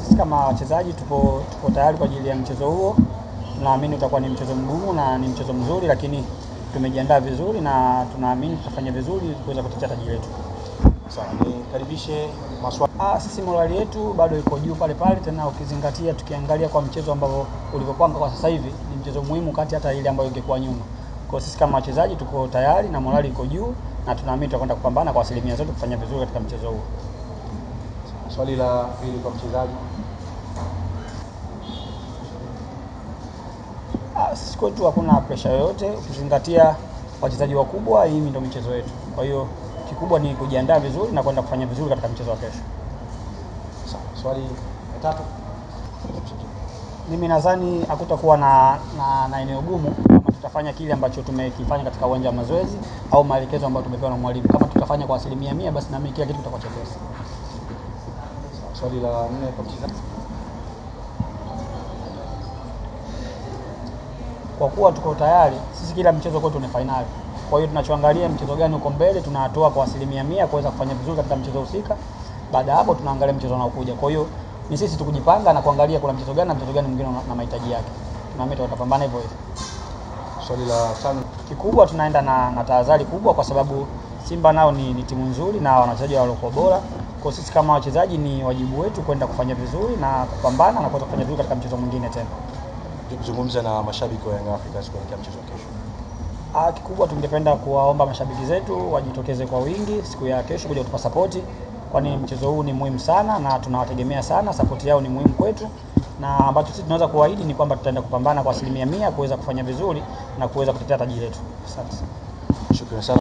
Sisi kama wachezaji tuko tayari kwa ajili ya mchezo huo. Tunaamini utakuwa ni mchezo mgumu na ni mchezo mzuri, lakini tumejiandaa vizuri na tunaamini tutafanya vizuri kuweza kutetea taji letu. Sawa, nikaribishe maswali. Sisi morali yetu bado iko juu pale pale, tena ukizingatia tukiangalia kwa mchezo ambao ulivyopanga kwa sasa hivi ni mchezo muhimu kati hata ile ambayo ingekuwa nyuma. Kwa sisi kama wachezaji tuko tayari na morali iko juu na tunaamini tutakwenda kupambana kwa asilimia zote kufanya vizuri katika mchezo huo. Swali la pili kwa mchezaji. Sisi kwetu hakuna pressure yoyote, ukizingatia wachezaji wakubwa, hii ndio michezo yetu. Kwa hiyo kikubwa ni kujiandaa vizuri na kwenda kufanya vizuri katika mchezo wa kesho. Swali la tatu. Mimi nadhani hakutakuwa na eneo gumu kama tutafanya kile ambacho tumekifanya katika uwanja wa mazoezi au maelekezo ambayo tumepewa na mwalimu. Kama tutafanya kwa 100% basi na mimi kila kitu kitakuwa chepesi. Swali la 4 kwa mchezaji. Kwa kuwa tuko tayari, sisi kila mchezo kwetu ni finali. Kwa hiyo tunachoangalia mchezo gani uko mbele, tunatoa kwa 100% kuweza kufanya vizuri katika mchezo husika. Baada ya hapo tunaangalia mchezo unaokuja. Kwa hiyo ni sisi tukujipanga na kuangalia kuna mchezo gani na mchezo gani mwingine na mahitaji yake. Tunaamini tutapambana hivyo hivyo. Swali la 5. Kikubwa tunaenda na tahadhari kubwa kwa sababu Simba nao ni timu nzuri na wanachezaji walio bora. Kwa sisi kama wachezaji ni wajibu wetu kwenda kufanya vizuri na kupambana na kuweza kufanya vizuri katika mchezo mwingine tena. Kuzungumza na mashabiki wa Young Africans kuelekea mchezo wa kesho. Kikubwa tungependa kuwaomba mashabiki zetu wajitokeze kwa wingi siku ya kesho kuja kutupa support, kwani mchezo huu ni muhimu sana na tunawategemea sana. Support yao ni muhimu kwetu, na ambacho sisi tunaweza kuahidi ni kwamba tutaenda kupambana kwa 100% kuweza kufanya vizuri na kuweza kutetea taji letu. Asante. Shukrani sana.